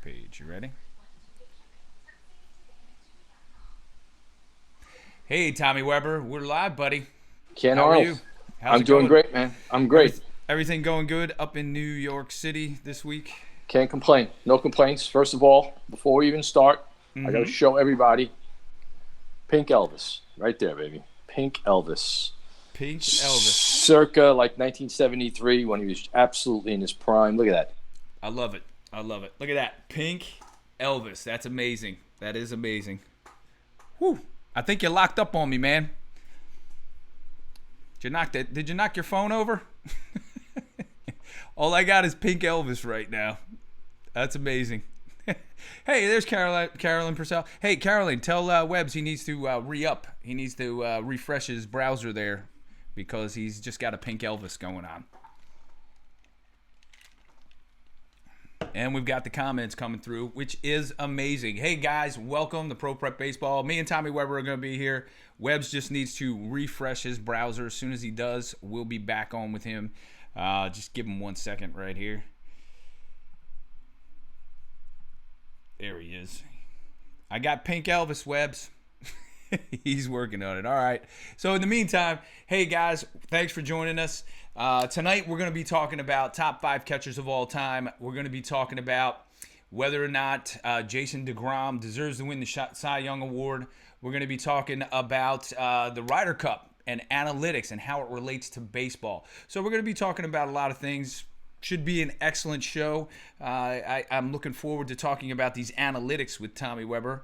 page. You ready? Hey, Tommy Weber. We're live, buddy. Ken How are Arnold. you? How's I'm it doing going? great, man. I'm great. Everything going good up in New York City this week? Can't complain. No complaints. First of all, before we even start, I got to show everybody Pink Elvis. Right there, baby. Pink Elvis. Pink Elvis. Circa like 1973 when he was absolutely in his prime. Look at that. I love it. I love it. Look at that. Pink Elvis. That's amazing. That is amazing. Whew. I think you locked up on me, man. Did you knock your phone over? All I got is Pink Elvis right now. That's amazing. Hey, there's Carolyn Purcell. Hey, Carolyn, tell Webbs he needs to re-up. He needs to refresh his browser there because he's just got a Pink Elvis going on. And we've got the comments coming through, which is amazing. Hey, guys, welcome to Pro Prep Baseball. Me and Tommy Weber are going to be here. Webbs just needs to refresh his browser. As soon as he does, we'll be back on with him. Just give him 1 second right here. There he is. I got Pink Elvis, Webbs. He's working on it. All right. So in the meantime, hey, guys, thanks for joining us. Tonight we're going to be talking about top 5 catchers of all time. We're going to be talking about whether or not Jason DeGrom deserves to win the Cy Young Award. We're going to be talking about the Ryder Cup and analytics and how it relates to baseball. So we're going to be talking about a lot of things. Should be an excellent show. I'm looking forward to talking about these analytics with Tommy Weber.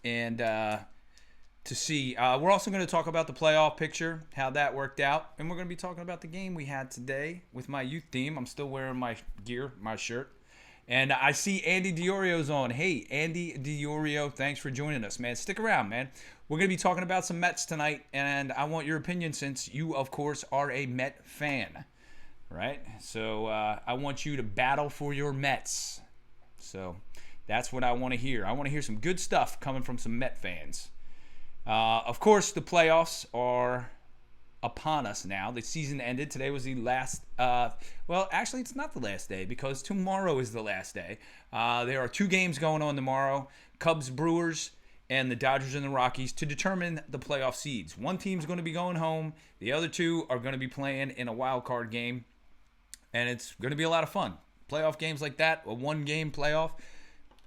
And to see. We're also going to talk about the playoff picture, how that worked out. And we're going to be talking about the game we had today with my youth team. I'm still wearing my gear, my shirt. And I see Andy Diorio's on. Hey, Andy Diorio, thanks for joining us, man. Stick around, man. We're going to be talking about some Mets tonight, and I want your opinion since you, of course, are a Met fan, right? So I want you to battle for your Mets. So that's what I want to hear. I want to hear some good stuff coming from some Met fans. Of course, the playoffs are upon us now. The season ended. Today was the last. Well, actually, it's not the last day because tomorrow is the last day. There are 2 games going on tomorrow: Cubs, Brewers, and the Dodgers and the Rockies to determine the playoff seeds. One team's going to be going home. The other 2 are going to be playing in a wild card game, and it's going to be a lot of fun. Playoff games like that, a 1-game playoff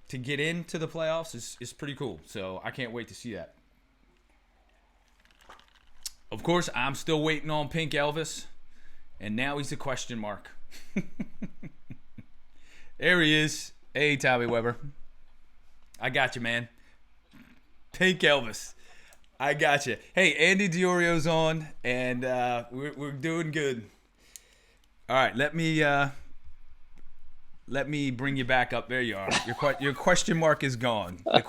to get into the playoffs is pretty cool. So I can't wait to see that. Of course, I'm still waiting on Pink Elvis, and now he's a question mark. There he is. Hey, Tommy Weber. I got you, man. Pink Elvis. I got you. Hey, Andy Diorio's on, and we're doing good. All right, let me bring you back up. There you are. Your question mark is gone. The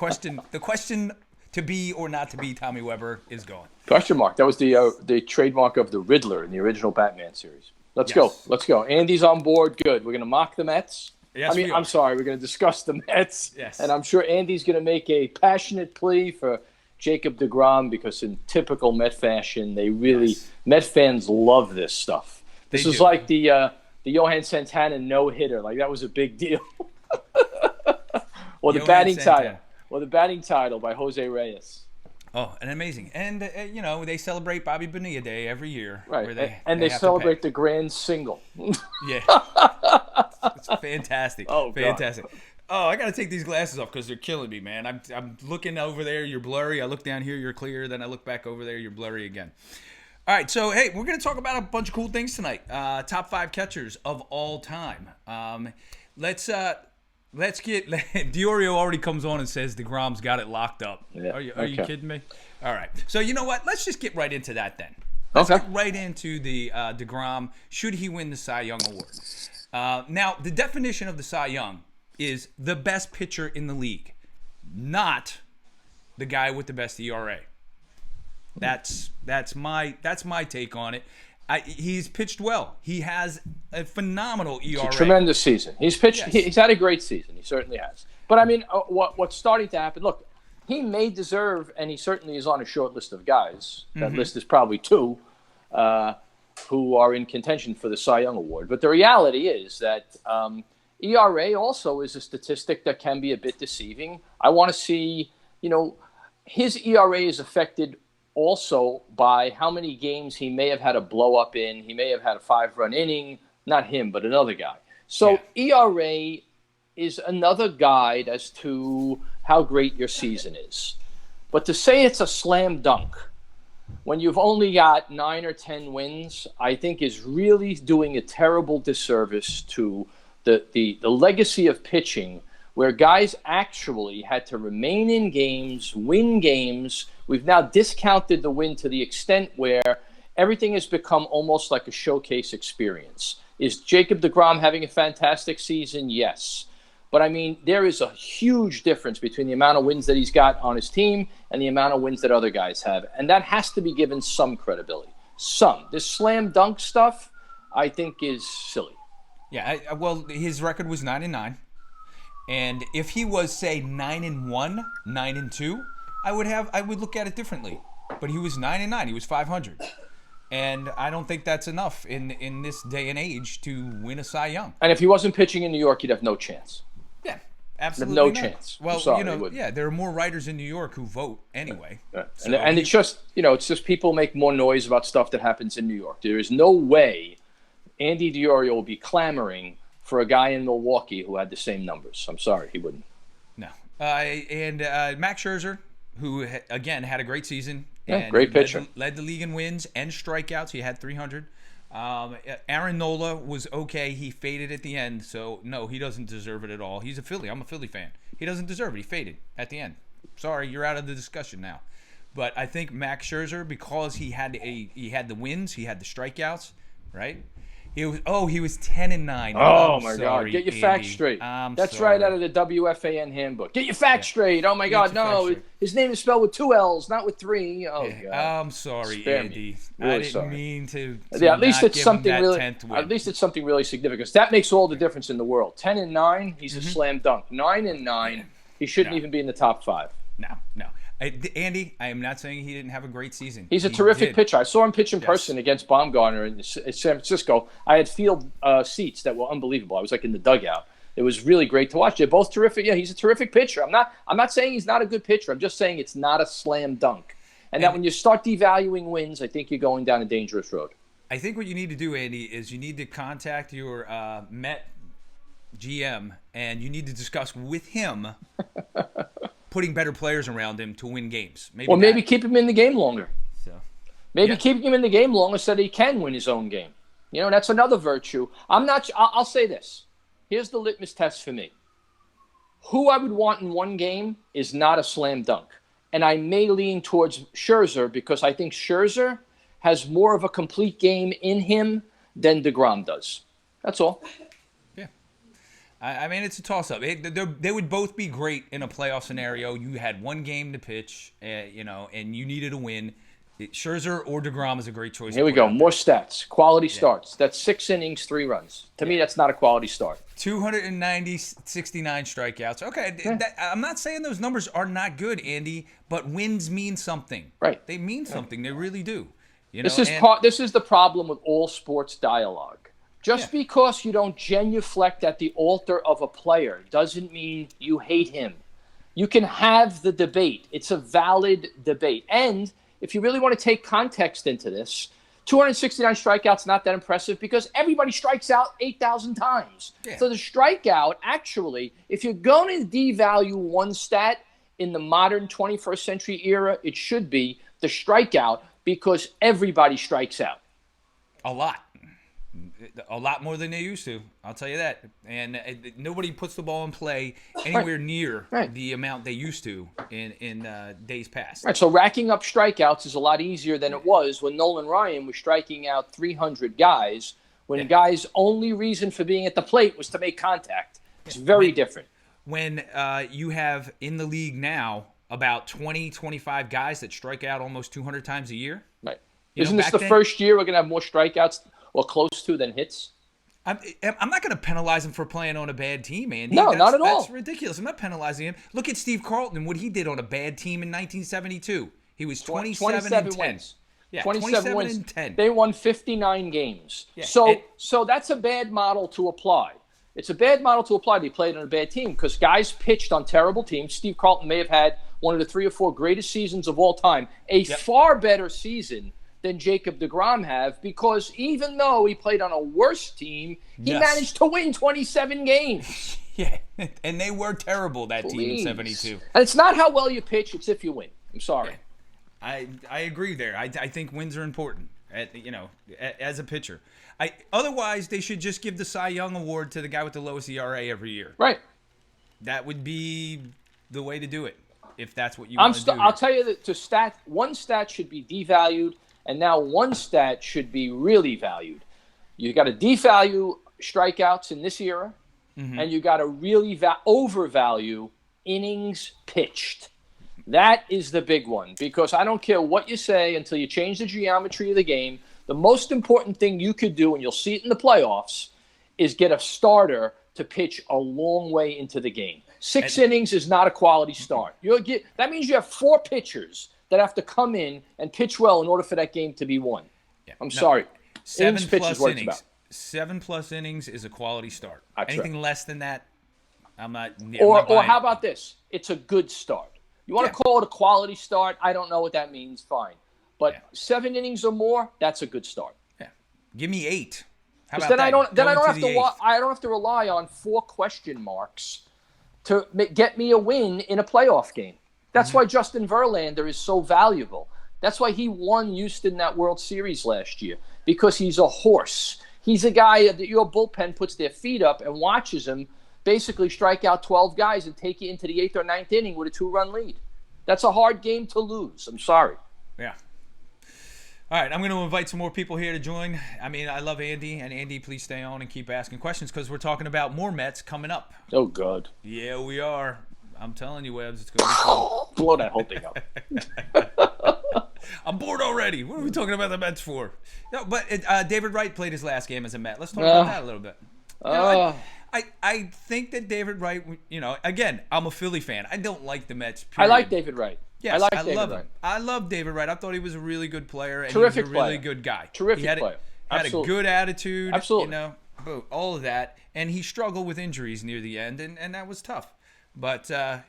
question to be or not to be Tommy Weber is gone. Question mark. That was the trademark of the Riddler in the original Batman series. Let's go. Andy's on board. Good. We're going to mock the Mets. Yes, I'm sorry. We're going to discuss the Mets. Yes. And I'm sure Andy's going to make a passionate plea for Jacob DeGrom because in typical Met fashion, Met fans love this stuff. This is like the Johan Santana no-hitter. Like that was a big deal. Or the batting title. Or the batting title by Jose Reyes. Oh, and amazing. And, they celebrate Bobby Bonilla Day every year. Right. Where they celebrate the grand single. Yeah. It's fantastic. Oh, fantastic. God. Oh, I got to take these glasses off because they're killing me, man. I'm looking over there, you're blurry. I look down here, you're clear. Then I look back over there, you're blurry again. All right, so, hey, we're going to talk about a bunch of cool things tonight. Top 5 catchers of all time. Let's get Diorio already comes on and says DeGrom's got it locked up. Yeah, are you kidding me? All right. So you know what? Let's just get right into that then. Let's get right into the DeGrom. Should he win the Cy Young Award? Now, the definition of the Cy Young is the best pitcher in the league, not the guy with the best ERA. That's my take on it. He's pitched well. He has a phenomenal ERA. It's a tremendous season. He's pitched. Yes. He's had a great season. He certainly has. But I mean, what's starting to happen? Look, he may deserve, and he certainly is on a short list of guys. That list is probably 2 who are in contention for the Cy Young Award. But the reality is that ERA also is a statistic that can be a bit deceiving. I want to see, his ERA is affected also by how many games he may have had a blow up in. He may have had a 5-run inning, not him, but another guy. So ERA is another guide as to how great your season is. But to say it's a slam dunk when you've only got 9 or 10 wins, I think is really doing a terrible disservice to the legacy of pitching, where guys actually had to remain in games, win games. We've now discounted the win to the extent where everything has become almost like a showcase experience. Is Jacob DeGrom having a fantastic season? Yes. But, I mean, there is a huge difference between the amount of wins that he's got on his team and the amount of wins that other guys have. And that has to be given some credibility. Some. This slam dunk stuff, I think, is silly. Yeah, well, his record was 9-9. And if he was, say, 9-1, 9-2, I would look at it differently. But he was 9-9. He was 500. And I don't think that's enough in this day and age to win a Cy Young. And if he wasn't pitching in New York, he'd have no chance. Yeah, absolutely no not. chance. Well, sorry, there are more writers in New York who vote anyway. Yeah. So and it's just people make more noise about stuff that happens in New York. There is no way Andy DiOrio will be clamoring for a guy in Milwaukee who had the same numbers. I'm sorry, he wouldn't. No. And Max Scherzer, who again had a great season. Yeah, and great pitcher. Led the league in wins and strikeouts. He had 300. Aaron Nola was okay. He faded at the end, so no, he doesn't deserve it at all. He's a Philly. I'm a Philly fan. He doesn't deserve it. He faded at the end. Sorry, you're out of the discussion now. But I think Max Scherzer, because he had the wins, he had the strikeouts, right? He was 10-9. Oh my God! Get your Andy. facts straight. That's sorry. right out of the WFAN handbook. Get your facts straight. Oh my God! No, his name is spelled with 2 L's, not with 3. Oh God! I'm sorry, Spare Andy. Really I didn't sorry. mean to. Yeah, at least it's something really. 10th win. At least it's something really significant. That makes all the difference in the world. 10-9, he's a slam dunk. 9-9, he shouldn't even be in the top 5. No. Andy, I am not saying he didn't have a great season. He's a terrific pitcher. I saw him pitch in person against Baumgartner in San Francisco. I had field seats that were unbelievable. I was like in the dugout. It was really great to watch. They're both terrific. Yeah, he's a terrific pitcher. I'm not saying he's not a good pitcher. I'm just saying it's not a slam dunk. And that when you start devaluing wins, I think you're going down a dangerous road. I think what you need to do, Andy, is you need to contact your Met GM and you need to discuss with him putting better players around him to win games. Maybe keep him in the game longer. So, keep him in the game longer so that he can win his own game. That's another virtue. I'll say this. Here's the litmus test for me. Who I would want in one game is not a slam dunk. And I may lean towards Scherzer because I think Scherzer has more of a complete game in him than DeGrom does. That's all. I mean, it's a toss-up. They would both be great in a playoff scenario. You had one game to pitch, and you needed a win. Scherzer or DeGrom is a great choice. Here we go. More stats. Quality starts. That's 6 innings, 3 runs. To me, that's not a quality start. 290, 69 strikeouts. Okay, I'm not saying those numbers are not good, Andy, but wins mean something. Right. They mean something. They really do. This is the problem with all sports dialogue. Just because you don't genuflect at the altar of a player doesn't mean you hate him. You can have the debate. It's a valid debate. And if you really want to take context into this, 269 strikeouts not that impressive because everybody strikes out 8,000 times. Yeah. So the strikeout, actually, if you're going to devalue one stat in the modern 21st century era, it should be the strikeout because everybody strikes out. A lot more than they used to. I'll tell you that. And nobody puts the ball in play anywhere near the amount they used to in days past. Right. So racking up strikeouts is a lot easier than it was when Nolan Ryan was striking out 300 guys when guys' only reason for being at the plate was to make contact. It's very different. When you have in the league now about 20, 25 guys that strike out almost 200 times a year. Right. Isn't this the first year we're going to have more strikeouts or close to than hits? I'm not going to penalize him for playing on a bad team, Andy. No, not at all. That's ridiculous. I'm not penalizing him. Look at Steve Carlton and what he did on a bad team in 1972. He was 27-10. Wins. Yeah, 27 wins. 10. They won 59 games. Yeah. So that's a bad model to apply. It's a bad model to apply. They played on a bad team because guys pitched on terrible teams. Steve Carlton may have had one of the 3 or 4 greatest seasons of all time, a far better season than Jacob DeGrom have, because even though he played on a worse team, he managed to win 27 games. Yeah, and they were terrible, that team in 72. And it's not how well you pitch, it's if you win. I'm sorry. I agree there. I think wins are important, as a pitcher. Otherwise, they should just give the Cy Young Award to the guy with the lowest ERA every year. Right. That would be the way to do it, if that's what you want to do. I'll tell you that one stat should be devalued, and now one stat should be really valued. You got to devalue strikeouts in this era, and you got to really overvalue innings pitched. That is the big one, because I don't care what you say until you change the geometry of the game. The most important thing you could do, and you'll see it in the playoffs, is get a starter to pitch a long way into the game. 6 innings is not a quality start. That means you have 4 pitchers that have to come in and pitch well in order for that game to be won. Yeah. I'm sorry. 7+ innings. 7+ innings is a quality start. Anything less than that, I'm not. Or how about this? It's a good start. You want to call it a quality start? I don't know what that means. Fine. But 7 innings or more, that's a good start. Yeah. Give me 8. How about then that? I don't have to rely on 4 question marks to get me a win in a playoff game. That's why Justin Verlander is so valuable. That's why he won Houston that World Series last year, because he's a horse. He's a guy that your bullpen puts their feet up and watches him basically strike out 12 guys and take you into the 8th or 9th inning with a 2-run lead. That's a hard game to lose. I'm sorry. Yeah. All right, I'm going to invite some more people here to join. I mean, I love Andy, and Andy, please stay on and keep asking questions, because we're talking about more Mets coming up. Oh, God. Yeah, we are. I'm telling you, Webbs, it's going to be fun. Blow that whole thing up. I'm bored already. What are we talking about the Mets for? No, but David Wright played his last game as a Met. Let's talk about that a little bit. I think that David Wright, again, I'm a Philly fan. I don't like the Mets, period. I like David Wright. Yes, I love him. I love David Wright. I thought he was a really good player, and Terrific he was a really good guy. Terrific player. Had a good attitude. Absolutely. All of that. And he struggled with injuries near the end, and that was tough. But, I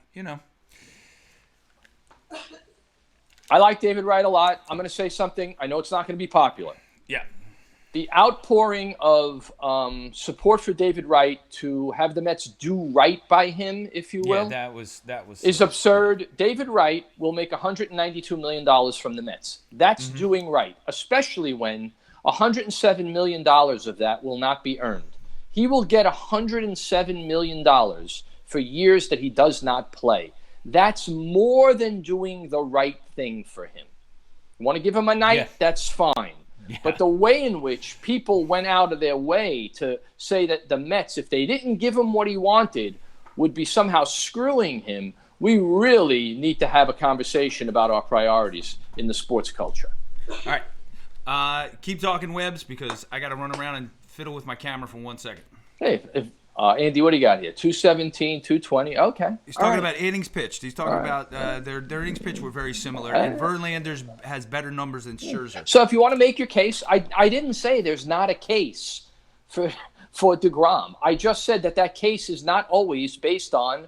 like David Wright a lot. I'm going to say something. I know it's not going to be popular. Yeah. The outpouring of support for David Wright to have the Mets do right by him, if you will, that was is absurd. David Wright will make $192 million from the Mets. That's doing right, especially when $107 million of that will not be earned. He will get $107 million for years that he does not play. That's more than doing the right thing for him. You want to give him a night? Yeah. That's fine. Yeah. But the way in which people went out of their way to say that the Mets, if they didn't give him what he wanted, would be somehow screwing him, we really need to have a conversation about our priorities in the sports culture. All right. Keep talking, Webbs, because I got to run around and fiddle with my camera for 1 second. Hey, Andy, what do you got here? 217, 220. Okay. He's talking about innings pitched. He's talking about their innings pitched were very similar, and Verlander's has better numbers than Scherzer. So if you want to make your case, I didn't say there's not a case for DeGrom. I just said that case is not always based on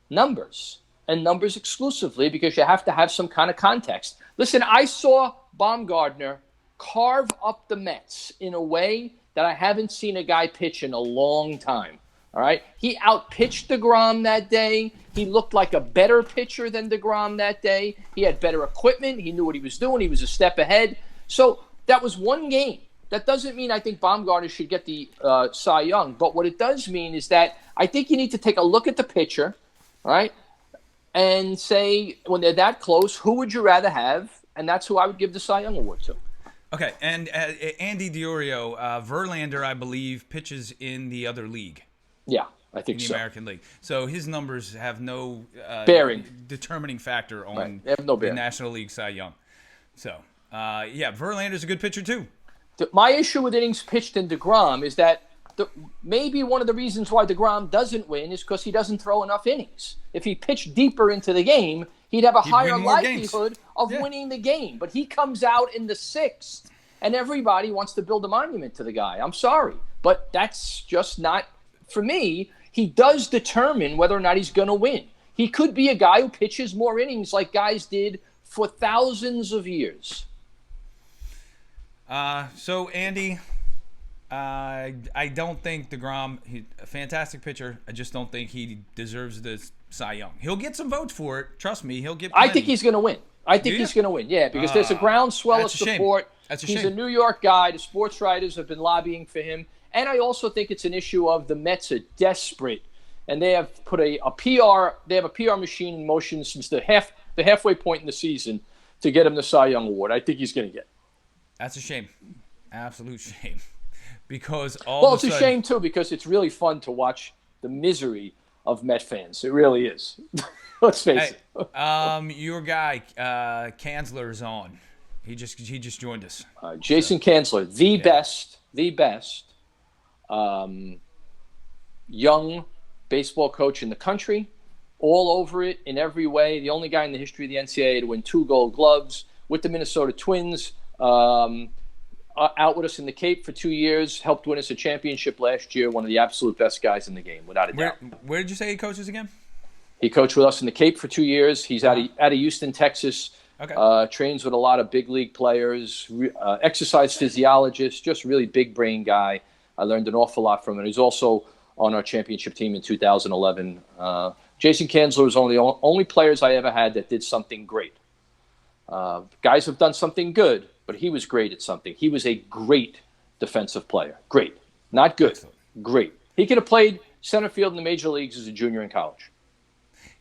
numbers, and numbers exclusively, because you have to have some kind of context. Listen, I saw Baumgartner carve up the Mets in a way that I haven't seen a guy pitch in a long time. All right. He outpitched DeGrom that day. He looked like a better pitcher than DeGrom that day. He had better equipment. He knew what he was doing. He was a step ahead. So that was one game. That doesn't mean I think Baumgartner should get the Cy Young. But what it does mean is that I think you need to take a look at the pitcher, all right, and say, when they're that close, who would you rather have? And that's who I would give the Cy Young Award to. Okay. And Andy Diorio, Verlander, I believe, pitches in the other league. Yeah, I think so. In the American League. So his numbers have no bearing, determining factor on They have no the National League Cy Young. So, Verlander's a good pitcher too. My issue with innings pitched in DeGrom is that maybe one of the reasons why DeGrom doesn't win is because he doesn't throw enough innings. If he pitched deeper into the game, he'd have a higher likelihood of winning the game. But he comes out in the 6th, and everybody wants to build a monument to the guy. I'm sorry, but that's just not for me, he does determine whether or not he's going to win. He could be a guy who pitches more innings like guys did for thousands of years. So, Andy, I don't think DeGrom, he's a fantastic pitcher. I just don't think he deserves this Cy Young. He'll get some votes for it. Trust me, he'll get plenty. I think he's going to win. I think he's going to win, yeah, because there's a groundswell of support. He's a New York guy. The sports writers have been lobbying for him. And I also think it's an issue of the Mets are desperate. And they have put a PR machine in motion since the halfway point in the season to get him the Cy Young Award. I think he's going to get it. That's a shame. Absolute shame. Because it's a shame, too, because it's really fun to watch the misery of Met fans. It really is. Let's face it. Your guy, Kanzler, is on. He just joined us. Jason Kanzler, the best young baseball coach in the country, all over it in every way. The only guy in the history of the NCAA to win 2 Gold Gloves with the Minnesota Twins. Out with us in the Cape for 2 years, helped win us a championship last year. One of the absolute best guys in the game, without a doubt. Where did you say he coaches again? He coached with us in the Cape for 2 years. He's out of Houston, Texas. Okay. Trains with a lot of big league players, exercise physiologist, just really big brain guy. I learned an awful lot from him. He's also on our championship team in 2011. Jason Kanzler was one of the only players I ever had that did something great. Guys have done something good, but he was great at something. He was a great defensive player. Great. Not good. Excellent. Great. He could have played center field in the major leagues as a junior in college.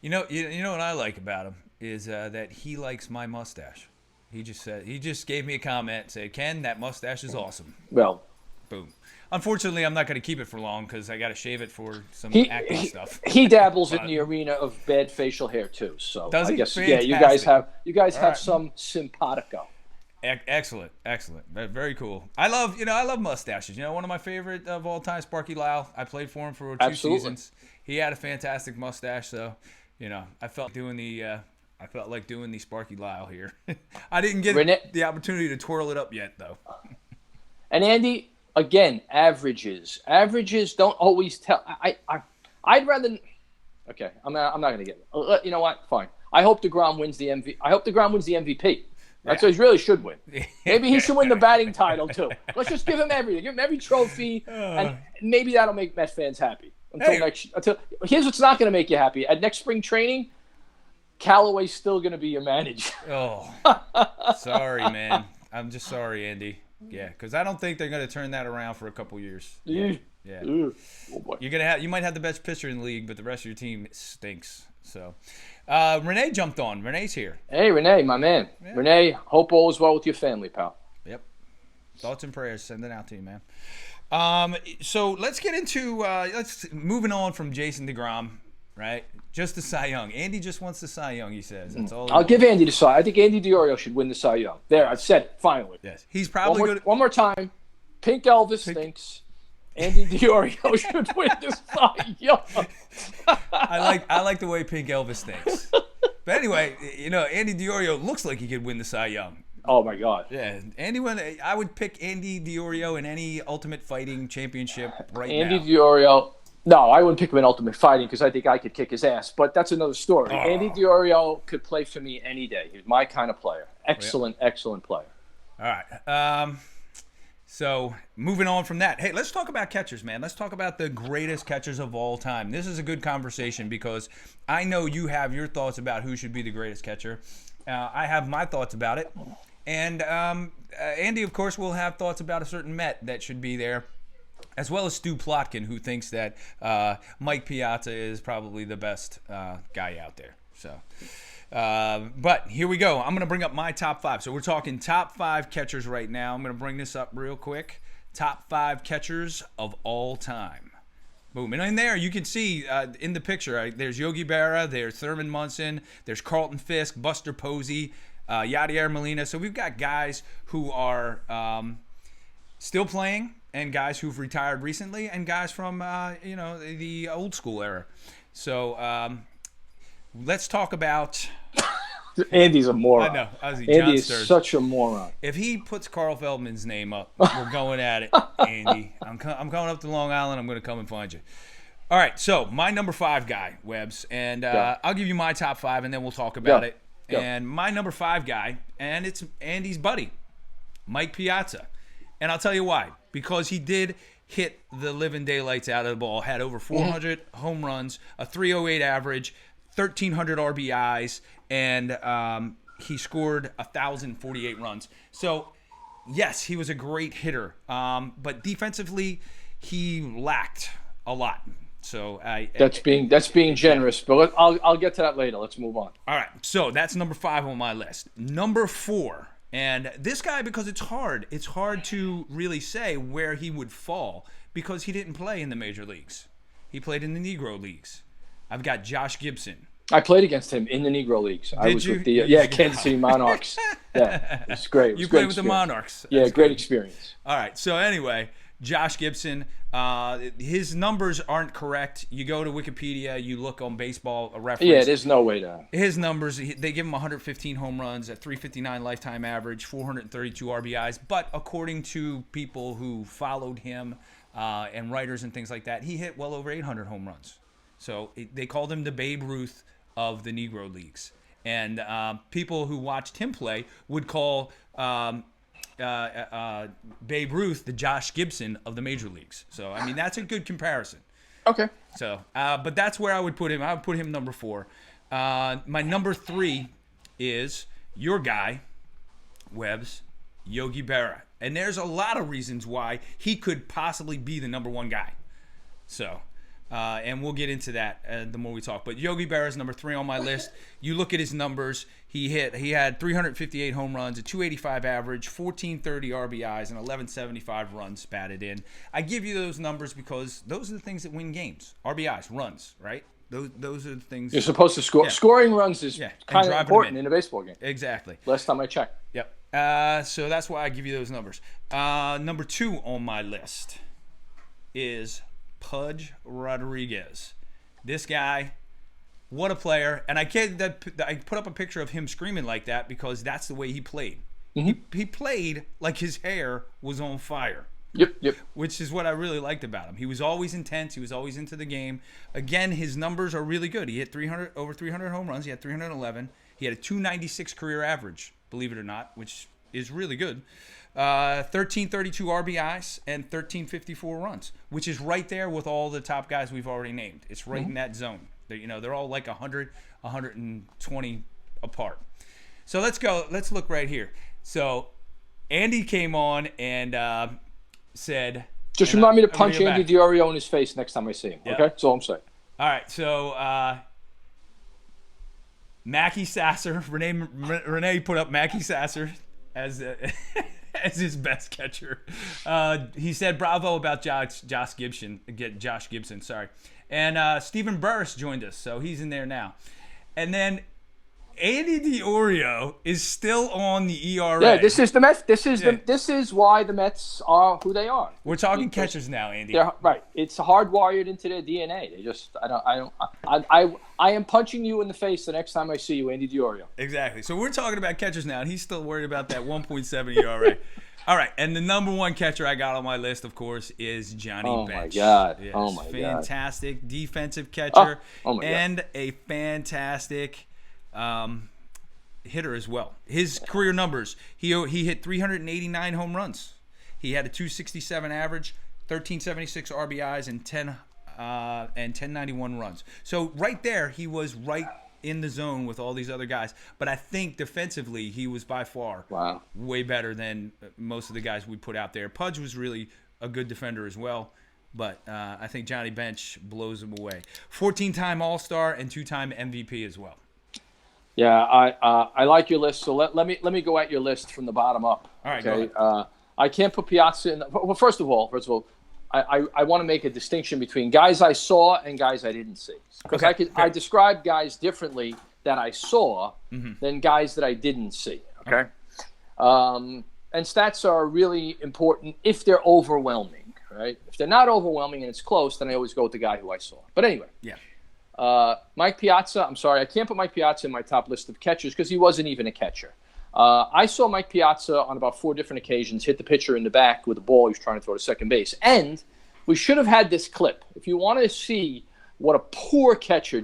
You know what I like about him is that he likes my mustache. He just gave me a comment, said, "Ken, that mustache is awesome." Well, boom. Unfortunately, I'm not going to keep it for long because I got to shave it for some acting stuff. He dabbles in the arena of bad facial hair too. So does he? I guess Fantastic. Yeah, you guys have some simpatico. Excellent. Very cool. I love mustaches. One of my favorite of all time, Sparky Lyle. I played for him for 2 seasons. He had a fantastic mustache, so I felt like doing the Sparky Lyle here. I didn't get the opportunity to twirl it up yet, though. And Andy, again, averages don't always tell. I'd rather. Okay, I'm not going to get it. You know what? Fine. I hope DeGrom wins the MVP. I hope DeGrom wins the MVP. That's what he really should win. Maybe he should win the batting title too. Let's just give him everything. Give him every trophy, and maybe that'll make Met fans happy. Here's what's not going to make you happy. At next spring training, Callaway's still going to be your manager. Oh, sorry, man. I'm just sorry, Andy. Yeah, because I don't think they're going to turn that around for a couple years. Yeah. Oh, you might have the best pitcher in the league, but the rest of your team stinks. So, Renee jumped on. Renee's here. Hey, Renee, my man. Yeah. Renee, hope all is well with your family, pal. Yep. Thoughts and prayers. Send it out to you, man. So let's get into moving on from Jason DeGrom, right? Just the Cy Young. Andy just wants the Cy Young, he says. That's all. I'll give Andy the Cy. I think Andy DiOrio should win the Cy Young. There, I've said it, finally. Yes. He's probably one more time. Pink Elvis stinks. Andy DiOrio should win this Cy Young. I like the way Pink Elvis thinks. But anyway, Andy DiOrio looks like he could win the Cy Young. Oh my God. Yeah, I would pick Andy DiOrio in any Ultimate Fighting Championship right now. Andy DiOrio. No, I wouldn't pick him in Ultimate Fighting because I think I could kick his ass. But that's another story. Oh. Andy DiOrio could play for me any day. He's my kind of player. Excellent player. All right. So moving on from that, hey, let's talk about catchers, man. Let's talk about the greatest catchers of all time. This is a good conversation because I know you have your thoughts about who should be the greatest catcher. I have my thoughts about it. And Andy, of course, will have thoughts about a certain Met that should be there, as well as Stu Plotkin, who thinks that Mike Piazza is probably the best guy out there. So, but here we go. I'm going to bring up my top 5. So we're talking top 5 catchers right now. I'm going to bring this up real quick. Top 5 catchers of all time. Boom. And in there, you can see in the picture, right, there's Yogi Berra, there's Thurman Munson, there's Carlton Fisk, Buster Posey, Yadier Molina. So we've got guys who are still playing and guys who've retired recently and guys from, the old school era. So let's talk about... Andy's a moron. I know. Andy is such a moron. If he puts Carl Feldman's name up, we're going at it, Andy. I'm coming up to Long Island. I'm going to come and find you. All right, so my number 5 guy, Webbs, and Yeah. I'll give you my top 5, and then we'll talk about Yeah. it. Yeah. And my number 5 guy, and it's Andy's buddy, Mike Piazza. And I'll tell you why. Because he did hit the living daylights out of the ball, had over 400 home runs, a 308 average, 1,300 RBIs, and he scored 1,048 runs. So, yes, he was a great hitter. But defensively, he lacked a lot. So That's being generous, but I'll get to that later. Let's move on. all right, so that's number 5 on my list. Number 4, and this guy, because it's hard to really say where he would fall because he didn't play in the major leagues. He played in the Negro leagues. I've got Josh Gibson. I played against him in the Negro Leagues. I was you? with the Kansas City Monarchs. Yeah, it's great. It was You a great played with the experience. Monarchs. Yeah, That's great good. experience. All right, so anyway, Josh Gibson, his numbers aren't correct. You go to Wikipedia, you look on baseball reference. Yeah, there's no way to. His numbers, they give him 115 home runs at 359 lifetime average, 432 RBIs. But according to people who followed him and writers and things like that, he hit well over 800 home runs. So they called him the Babe Ruth of the Negro Leagues. And people who watched him play would call Babe Ruth the Josh Gibson of the major leagues. So, I mean, that's a good comparison. Okay. So, but that's where I would put him. I would put him number 4. My number 3 is your guy, Webbs, Yogi Berra. And there's a lot of reasons why he could possibly be the number 1 guy. So, and we'll get into that the more we talk. But Yogi Berra is number 3 on my list. You look at his numbers. He had 358 home runs, a 285 average, 1430 RBIs, and 1175 runs batted in. I give you those numbers because those are the things that win games. RBIs, runs, right? Those are the things. You're supposed to score. Yeah. Scoring runs is Yeah, and kind of driving them important in. in a baseball game. Exactly. Last time I checked. Yep. So that's why I give you those numbers. Number 2 on my list is Pudge Rodriguez. This guy, what a player. And I put up a picture of him screaming like that because that's the way he played. Mm-hmm. He played like his hair was on fire. Yep. Which is what I really liked about him. He was always intense. He was always into the game. Again, his numbers are really good. He hit over 300 home runs. He had 311. He had a 296 career average, believe it or not, which is really good. 1332 RBIs and 1354 runs, which is right there with all the top guys we've already named. It's right in that zone. They're all like 100, 120 apart. So let's go. Let's look right here. So Andy came on and said, Just and remind me to I'm punch gonna go Andy back. Diorio in his face next time I see him. Yeah. Okay, that's all I'm saying. All right, so Mackie Sasser, Renee put up Mackie Sasser as as his best catcher. He said bravo about Josh Gibson, sorry. And Stephen Burris joined us, so he's in there now. And then Andy Diorio is still on the ERA. Yeah, this is the Mets. This is why the Mets are who they are. We're talking catchers now, Andy. They're right. It's hardwired into their DNA. They just I am punching you in the face the next time I see you, Andy Diorio. Exactly. So we're talking about catchers now, and he's still worried about that 1.7 ERA. All right, and the number 1 catcher I got on my list, of course, is Johnny Bench. My God. Yes, Oh my God. fantastic defensive catcher Oh my God. and a fantastic hitter as well. His career numbers: he hit 389 home runs. He had a 267 average, 1376 RBIs, and 1091 runs. So right there, he was right in the zone with all these other guys. But I think defensively, he was by far way better than most of the guys we put out there. Pudge was really a good defender as well. But I think Johnny Bench blows him away. 14-time All-Star and 2-time MVP as well. Yeah, I like your list. So let me go at your list from the bottom up. All right, okay? go ahead. I can't put Piazza in. Well, first of all, I want to make a distinction between guys I saw and guys I didn't see, because I describe guys differently that I saw than guys that I didn't see. Okay, and stats are really important if they're overwhelming, right? If they're not overwhelming and it's close, then I always go with the guy who I saw. But anyway, Mike Piazza. I'm sorry, I can't put Mike Piazza in my top list of catchers because he wasn't even a catcher. I saw Mike Piazza on about 4 different occasions hit the pitcher in the back with a ball he was trying to throw to second base. And We should have had this clip. If you want to see what a poor catcher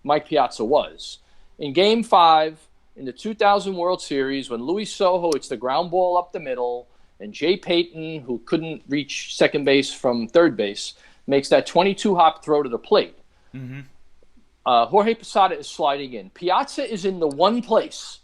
Mike Piazza was, in Game 5 in the 2000 World Series, when Luis Sojo hits the ground ball up the middle, and Jay Payton, who couldn't reach second base from third base, makes that 22-hop throw to the plate. Mm-hmm. Jorge Posada is sliding in. Piazza is in the one place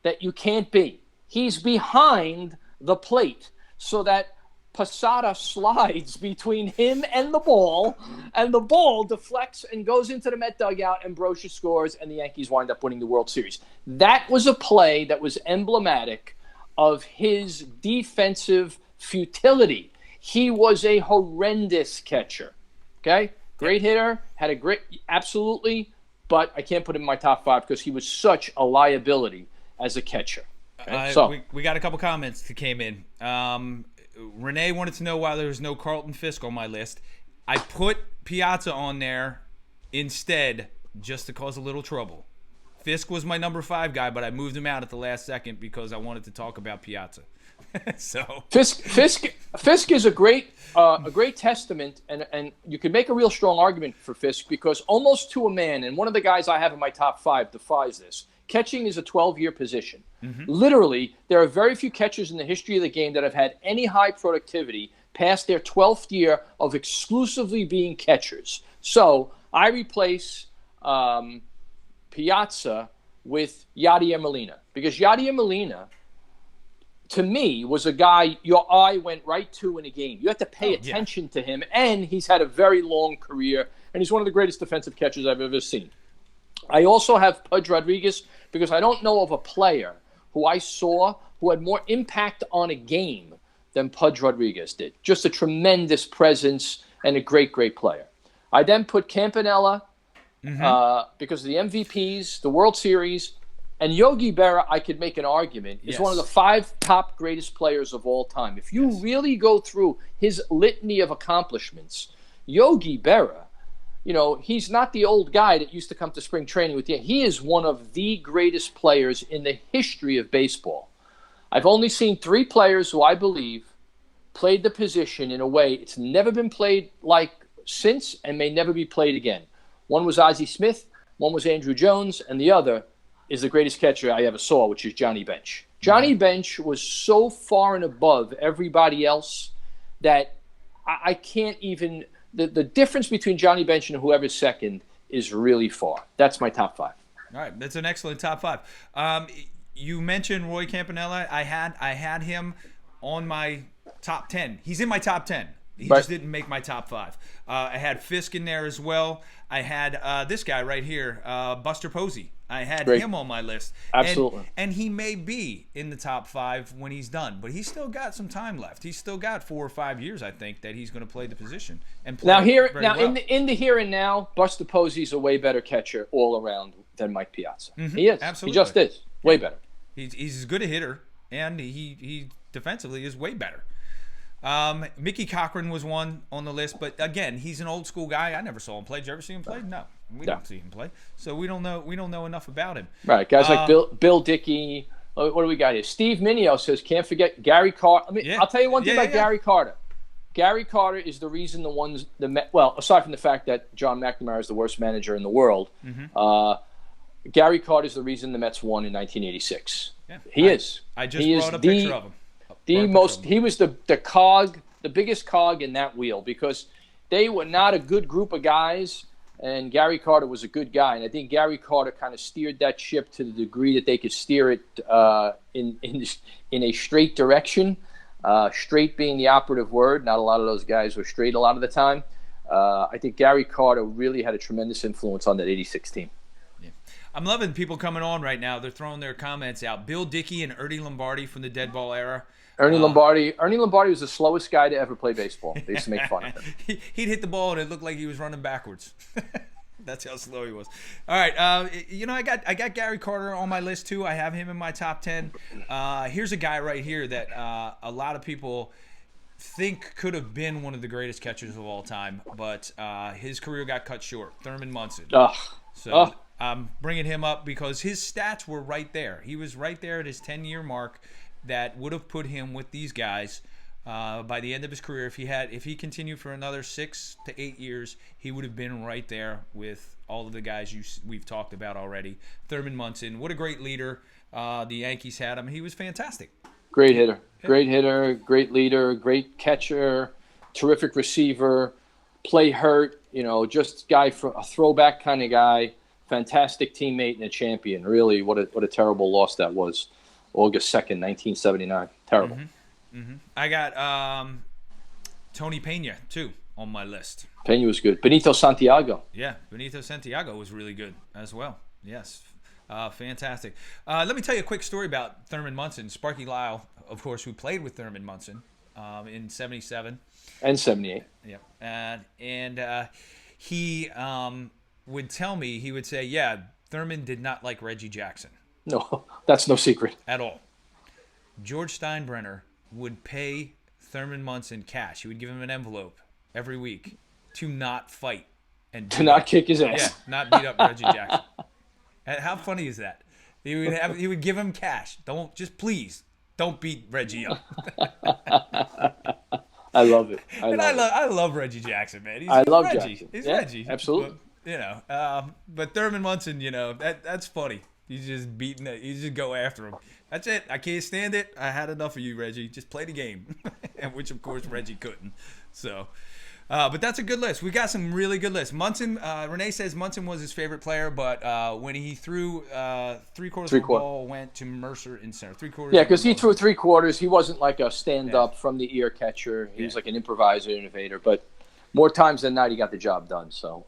that you can't be. He's behind the plate, so that Posada slides between him and the ball deflects and goes into the Met dugout, and Brosha scores, and the Yankees wind up winning the World Series. That was a play that was emblematic of his defensive futility. He was a horrendous catcher. Okay? Great hitter, had a great, absolutely, but I can't put him in my top 5 because he was such a liability as a catcher. Okay? We got a couple comments that came in. Renee wanted to know why there was no Carlton Fisk on my list. I put Piazza on there instead just to cause a little trouble. Fisk was my number 5 guy, but I moved him out at the last second because I wanted to talk about Piazza. So Fisk is a great testament, and you can make a real strong argument for Fisk because almost to a man, and one of the guys I have in my top 5 defies this. Catching is a 12-year position. Mm-hmm. Literally, there are very few catchers in the history of the game that have had any high productivity past their 12th year of exclusively being catchers. So I replace Piazza with Yadier Molina because Yadier Molina, to me, was a guy your eye went right to in a game. You had to pay attention to him, and he's had a very long career, and he's one of the greatest defensive catchers I've ever seen. I also have Pudge Rodriguez because I don't know of a player who I saw who had more impact on a game than Pudge Rodriguez did. Just a tremendous presence and a great, great player. I then put Campanella because of the MVPs, the World Series, and Yogi Berra, I could make an argument, is one of the 5 top greatest players of all time. If you really go through his litany of accomplishments, Yogi Berra, he's not the old guy that used to come to spring training with you. He is one of the greatest players in the history of baseball. I've only seen 3 players who I believe played the position in a way it's never been played like since and may never be played again. One was Ozzie Smith, one was Andrew Jones, and the other is the greatest catcher I ever saw, which is Johnny Bench. Johnny Bench was so far and above everybody else that I can't even... The difference between Johnny Bench and whoever's second is really far. That's my top 5. All right, that's an excellent top 5. You mentioned Roy Campanella. I had him on my top 10. He's in my top 10. He just didn't make my top 5. I had Fisk in there as well. I had this guy right here, Buster Posey. I had him on my list. Absolutely. And he may be in the top 5 when he's done, but he's still got some time left. He's still got 4 or 5 years, I think, that he's going to play the position and play well. In the here and now, Buster Posey's a way better catcher all around than Mike Piazza. Mm-hmm. He is. Absolutely. He just is. Way better. He's as good a hitter, and he defensively is way better. Mickey Cochran was one on the list, but again, he's an old school guy. I never saw him play. Did you ever see him play? No, we don't see him play, so we don't know enough about him. Right, guys like Bill Dickey. What do we got here? Steve Minio says, can't forget Gary Carter. I'll tell you one thing about Gary Carter. Gary Carter is the reason aside from the fact that John McNamara is the worst manager in the world, Gary Carter is the reason the Mets won in 1986. Yeah. He is. I just brought a picture of him. He was the cog, the biggest cog in that wheel because they were not a good group of guys, and Gary Carter was a good guy. And I think Gary Carter kind of steered that ship to the degree that they could steer it in a straight direction. Straight being the operative word. Not a lot of those guys were straight a lot of the time. I think Gary Carter really had a tremendous influence on that 86 team. Yeah. I'm loving people coming on right now. They're throwing their comments out. Bill Dickey and Ernie Lombardi from the dead ball era. Ernie Lombardi was the slowest guy to ever play baseball. They used to make fun of him. He'd hit the ball and it looked like he was running backwards. That's how slow he was. All right, I got Gary Carter on my list too. I have him in my top 10. Here's a guy right here that a lot of people think could have been one of the greatest catchers of all time, but his career got cut short. Thurman Munson. I'm bringing him up because his stats were right there. He was right there at his 10-year mark. That would have put him with these guys by the end of his career, if he continued for another 6 to 8 years, he would have been right there with all of the guys we've talked about already. Thurman Munson, what a great leader. The Yankees had him. He was fantastic. Great hitter, great leader, great catcher, terrific receiver, play hurt, just guy for a throwback kind of guy, fantastic teammate and a champion. Really, what a terrible loss that was. August 2nd, 1979. Terrible. Mm-hmm. Mm-hmm. I got Tony Pena, too, on my list. Pena was good. Benito Santiago. Yeah, Benito Santiago was really good as well. Yes. Fantastic. Let me tell you a quick story about Thurman Munson. Sparky Lyle, of course, who played with Thurman Munson in 77. And 78. Yeah. And he would tell me, he would say, yeah, Thurman did not like Reggie Jackson. No, that's no secret. At all. George Steinbrenner would pay Thurman Munson cash. He would give him an envelope every week to not fight. And to not kick his ass. Yeah, not beat up Reggie Jackson. How funny is that? He would give him cash. Please don't beat Reggie up. I love it. I love Reggie Jackson, man. I love Reggie. Jackson. He's yeah, Reggie. Absolutely. But Thurman Munson, that's funny. He's just beating it. You just go after him. That's it. I can't stand it. I had enough of you, Reggie. Just play the game, which of course Reggie couldn't. So. But that's a good list. We got some really good lists. Munson, Renee says Munson was his favorite player, but when he threw three-quarters of the ball went to Mercer in center. Three-quarters. Yeah, because he threw three-quarters. He wasn't like a stand-up from the ear catcher. He was like an improviser, innovator. But more times than not, he got the job done. So,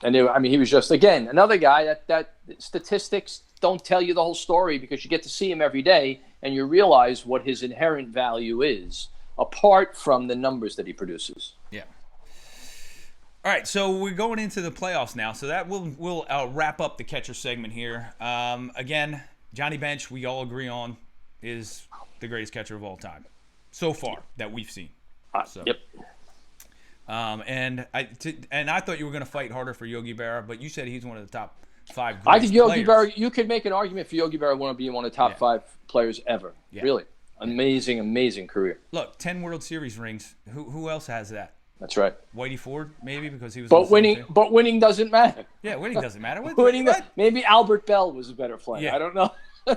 he was just, again, another guy that statistics don't tell you the whole story because you get to see him every day and you realize what his inherent value is, apart from the numbers that he produces. Yeah. All right, so we're going into the playoffs now, so that we'll wrap up the catcher segment here. Again, Johnny Bench, we all agree on, is the greatest catcher of all time so far that we've seen. Yep. And I thought you were going to fight harder for Yogi Berra, but you said he's one of the top 5 greatest I think Yogi players. Berra, you could make an argument for Yogi Berra want to be one of the top 5 players ever. Yeah. Really. Amazing career. Look, 10 World Series rings. Who else has that? That's right. Whitey Ford, maybe, because he was. But winning doesn't matter. Yeah, winning doesn't matter. Maybe Albert Bell was a better player. Yeah. I don't know.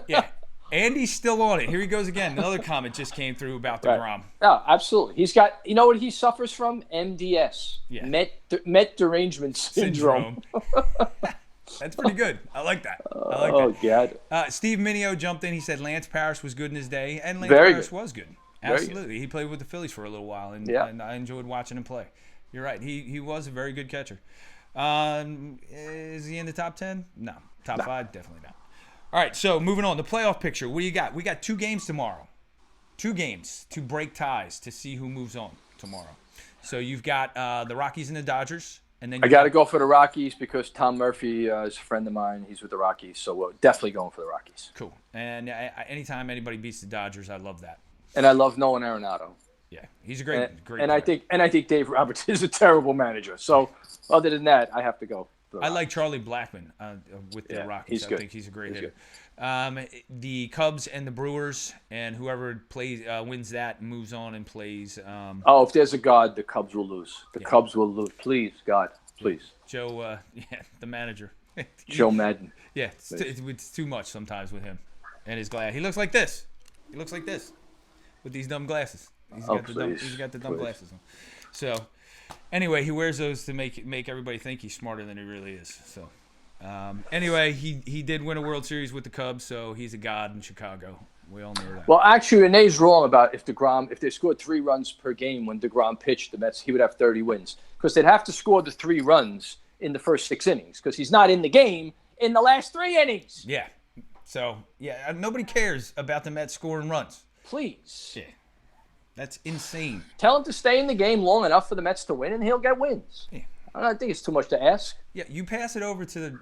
Yeah, Andy's still on it. Here he goes again. Another comment just came through about DeGrom. Right. Oh, absolutely. He's got. You know what he suffers from? MDS. Yeah. Met derangement syndrome. That's pretty good. I like that. Oh, God. Steve Mineo jumped in. He said Lance Parrish was good in his day, and Lance Parrish was good. Absolutely. Good. He played with the Phillies for a little while, and I enjoyed watching him play. You're right. He was a very good catcher. Is he in the top 10? No. Top 5? Definitely not. All right, so moving on. The playoff picture. What do you got? We got 2 games tomorrow. 2 games to break ties to see who moves on tomorrow. So you've got the Rockies and the Dodgers. And then I got to go for the Rockies because Tom Murphy is a friend of mine. He's with the Rockies, so we're definitely going for the Rockies. Cool. And anytime anybody beats the Dodgers, I love that. And I love Nolan Arenado. Yeah, he's a great and player. I think Dave Roberts is a terrible manager. So other than that, I have to go. I like Charlie Blackmon with the Rockies. I think he's a great hitter. The Cubs and the Brewers, and whoever wins that moves on and plays. If there's a God, the Cubs will lose. The Cubs will lose. Please, God, please. Joe, the manager. Joe Madden. Yeah, it's too much sometimes with him and his glass. He looks like this. With these dumb glasses. He's got the dumb glasses on. So, anyway, he wears those to make everybody think he's smarter than he really is. So, anyway, he did win a World Series with the Cubs, so he's a god in Chicago. We all know that. Well, actually, Renee's wrong about if they scored 3 runs per game when DeGrom pitched the Mets, he would have 30 wins because they'd have to score the 3 runs in the first 6 innings because he's not in the game in the last 3 innings. Yeah. So, nobody cares about the Mets scoring runs. Please. Yeah. That's insane. Tell him to stay in the game long enough for the Mets to win, and he'll get wins. Yeah. I don't think it's too much to ask. Yeah, you pass it over to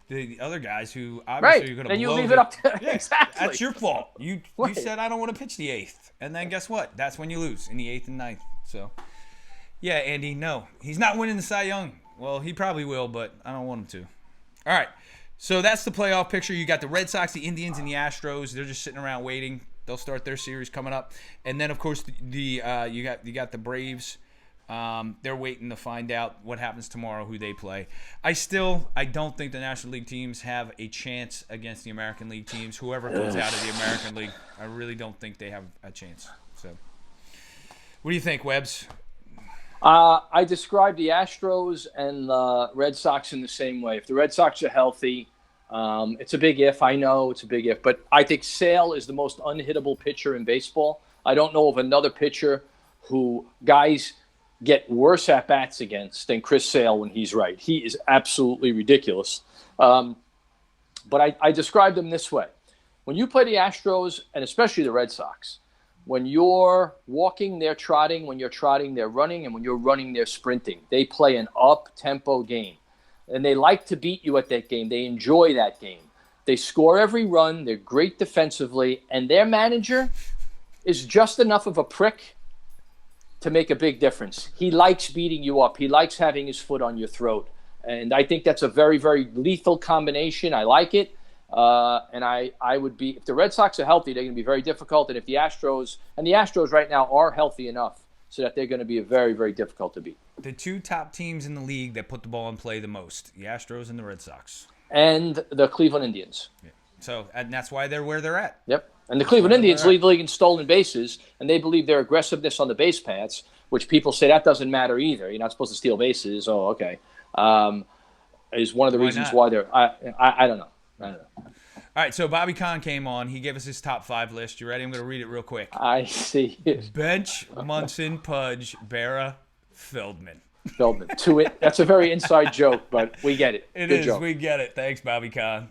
the other guys who obviously are going to blow. Then you leave it up to exactly. That's your fault. You said I don't want to pitch the 8th, and then guess what? That's when you lose in the 8th and 9th. So, yeah, Andy, no, he's not winning the Cy Young. Well, he probably will, but I don't want him to. All right, so that's the playoff picture. You got the Red Sox, the Indians, and the Astros. They're just sitting around waiting. They'll start their series coming up, and then of course you got the Braves. They're waiting to find out what happens tomorrow, who they play. I don't think the National League teams have a chance against the American League teams. Whoever comes out of the American League, I really don't think they have a chance. So, what do you think, Webbs? I describe the Astros and the Red Sox in the same way. If the Red Sox are healthy, it's a big if. I know it's a big if, but I think Sale is the most unhittable pitcher in baseball. I don't know of another pitcher who guys get worse at-bats against than Chris Sale when he's right. He is absolutely ridiculous. But I describe them this way. When you play the Astros, and especially the Red Sox, when you're walking, they're trotting. When you're trotting, they're running. And when you're running, they're sprinting. They play an up-tempo game. And they like to beat you at that game. They enjoy that game. They score every run. They're great defensively. And their manager is just enough of a prick to make a big difference. He likes beating you up. He likes having his foot on your throat. And I think that's a very, very lethal combination. I like it. And I would be, if the Red Sox are healthy, they're going to be very difficult. And if the Astros right now are healthy enough so that they're going to be very, very difficult to beat. The two top teams in the league that put the ball in play the most, the Astros and the Red Sox. And the Cleveland Indians. Yeah. So, and that's why they're where they're at. Yep. And the Cleveland Indians lead the league in stolen bases, and they believe their aggressiveness on the base paths, which people say that doesn't matter either. You're not supposed to steal bases. Oh, okay. Is one of the reasons why they're. I don't know. All right, so Bobby Kahn came on. He gave us his top 5 list. You ready? I'm going to read it real quick. I see it. Bench, Munson, Pudge, Berra, Feldman. That's a very inside joke, but we get it. Good joke. We get it. Thanks, Bobby Kahn.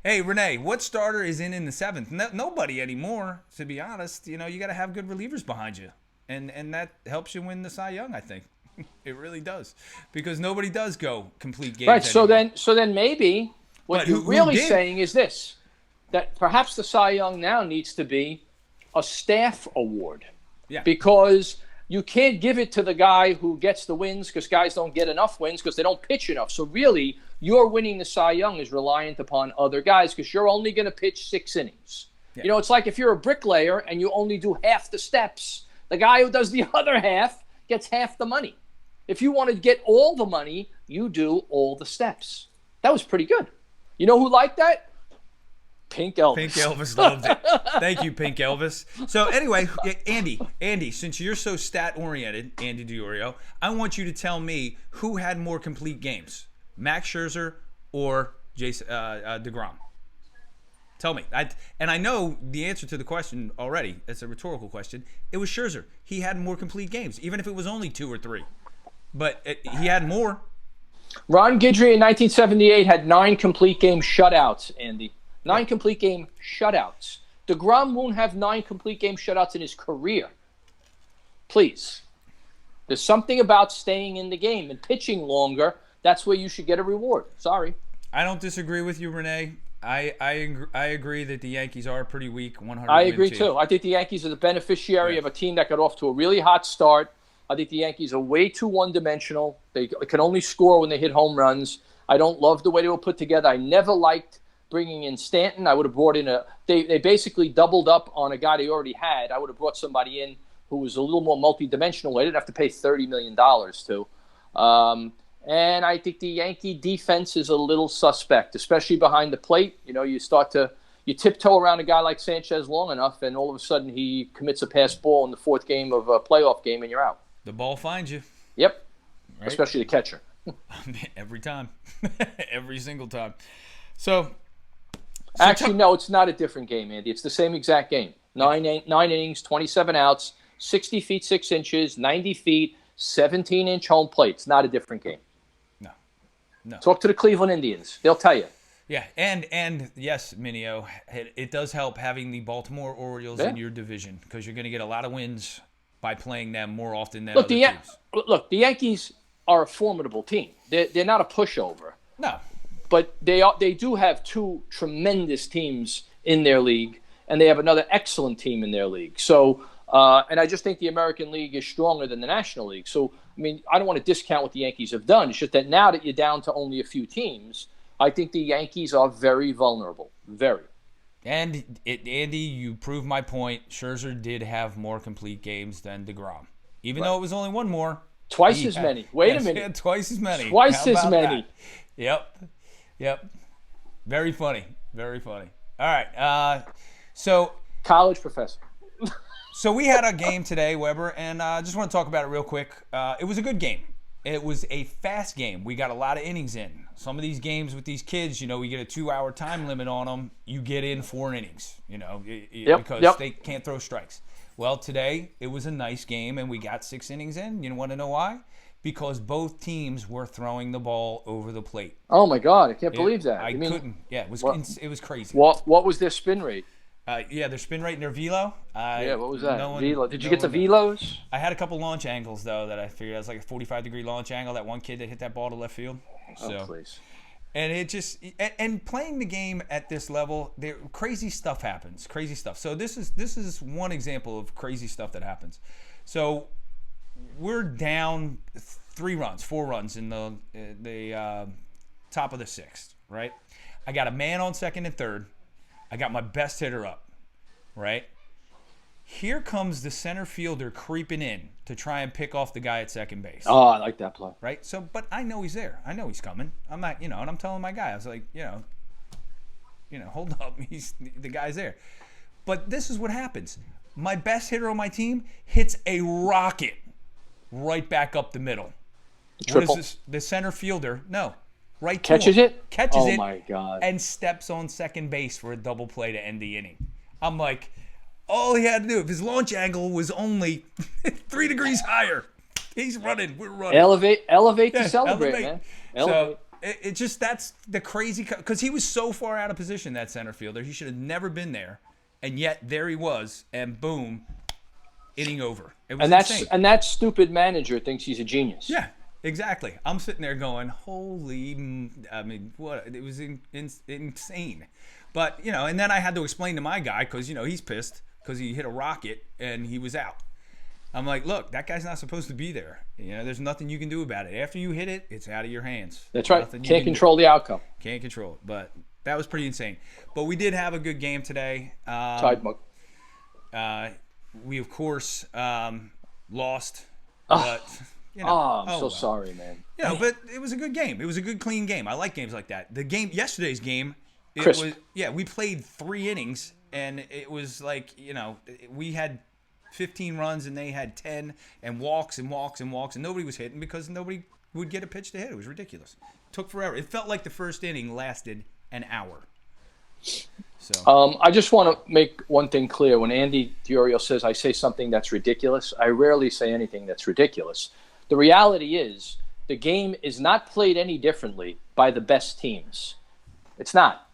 Hey, Renee, what starter is in the 7th? Nobody anymore, to be honest. You got to have good relievers behind you, and that helps you win the Cy Young, I think. It really does, because nobody does go complete games. Right. Anymore. So then maybe what you're really saying is this: that perhaps the Cy Young now needs to be a staff award. Yeah. Because you can't give it to the guy who gets the wins, because guys don't get enough wins because they don't pitch enough. So really, your winning the Cy Young is reliant upon other guys, because you're only going to pitch 6 innings. Yeah. It's like if you're a bricklayer and you only do half the steps, the guy who does the other half gets half the money. If you want to get all the money, you do all the steps. That was pretty good. You know who liked that? Pink Elvis. Pink Elvis loved it. Thank you, Pink Elvis. So anyway, Andy, since you're so stat-oriented, Andy DiOrio, I want you to tell me who had more complete games, Max Scherzer or DeGrom. Tell me. I know the answer to the question already. It's a rhetorical question. It was Scherzer. He had more complete games, even if it was only 2 or 3. But he had more. Ron Guidry in 1978 had 9 complete game shutouts, Andy. 9 complete game shutouts. DeGrom won't have 9 complete game shutouts in his career. Please. There's something about staying in the game and pitching longer. That's where you should get a reward. Sorry. I don't disagree with you, Renee. I agree that the Yankees are pretty weak. 100. I agree too. I think the Yankees are the beneficiary of a team that got off to a really hot start. I think the Yankees are way too one-dimensional. They can only score when they hit home runs. I don't love the way they were put together. I never liked bringing in Stanton. I would have brought in they basically doubled up on a guy they already had. I would have brought somebody in who was a little more multi-dimensional. They didn't have to pay $30 million to. And I think the Yankee defense is a little suspect, especially behind the plate. You tiptoe around a guy like Sanchez long enough, and all of a sudden he commits a pass ball in the 4th game of a playoff game, and you're out. The ball finds you. Yep. Right? Especially the catcher. Every time. Every single time. So actually, no, it's not a different game, Andy. It's the same exact game. 9 innings, 27 outs, 60 feet, 6 inches, 90 feet, 17-inch home plate. It's not a different game. No. Talk to the Cleveland Indians. They'll tell you. Yeah, and yes, Minio, it does help having the Baltimore Orioles in your division, because you're going to get a lot of wins by playing them more often than other teams. Look, the Yankees are a formidable team. They're not a pushover. No. But they do have 2 tremendous teams in their league, and they have another excellent team in their league. So, and I just think the American League is stronger than the National League. So, I mean, I don't want to discount what the Yankees have done. It's just that now that you're down to only a few teams, I think the Yankees are very vulnerable. Very. And Andy, you proved my point. Scherzer did have more complete games than DeGrom. Even though it was only one more. Twice as many. Wait a minute. Twice as many. Twice as many. That? Yep. Very funny. Very funny. All right. So college professor. So we had a game today, Weber, and I just want to talk about it real quick. It was a good game. It was a fast game. We got a lot of innings in. Some of these games with these kids, we get a 2-hour time limit on them. You get in 4 innings, because they can't throw strikes. Well, today it was a nice game, and we got 6 innings in. You want to know why? Because both teams were throwing the ball over the plate. Oh my God, I can't believe that. I couldn't. Yeah, it was crazy. What was their spin rate? Their spin rate and their velo. What was that? Velo. Did you get the velos? I had a couple launch angles, though, that I figured. I was like a 45-degree launch angle, that one kid that hit that ball to left field. Oh, please. And it just – and playing the game at this level, crazy stuff happens. Crazy stuff. So this is one example of crazy stuff that happens. So we're down 4 runs in the top of the 6th, right? I got a man on second and third. I got my best hitter up, right? Here comes the center fielder creeping in to try and pick off the guy at second base. Oh, I like that play. Right? So, but I know he's there. I know he's coming. I'm not, and I'm telling my guy, I was like, hold up. The guy's there. But this is what happens. My best hitter on my team hits a rocket right back up the middle. Triple. What is this? The center fielder, right catches it? Catches it. Oh, my God. And steps on second base for a double play to end the inning. I'm like, all he had to do, if his launch angle was only 3 degrees higher, he's running. We're running. Elevate to celebrate, man. Elevate. So it just, that's the crazy, because he was so far out of position, that center fielder. He should have never been there. And yet there he was, and boom, inning over. It was insane. And that stupid manager thinks he's a genius. Yeah. Exactly. I'm sitting there going, what? It was insane. But, and then I had to explain to my guy, because, he's pissed because he hit a rocket and he was out. I'm like, look, that guy's not supposed to be there. There's nothing you can do about it. After you hit it, it's out of your hands. That's right. Can't control the outcome. Can't control it. But that was pretty insane. But we did have a good game today. Tide mug. We, of course, lost. But... I'm so sorry, man. But it was a good game. It was a good, clean game. I like games like that. Yesterday's game, we played 3 innings, and it was like, we had 15 runs and they had 10, and walks and walks and walks, and nobody was hitting because nobody would get a pitch to hit. It was ridiculous. It took forever. It felt like the first inning lasted an hour. So I just want to make one thing clear. When Andy Diorio says I say something that's ridiculous, I rarely say anything that's ridiculous. The reality is the game is not played any differently by the best teams. It's not.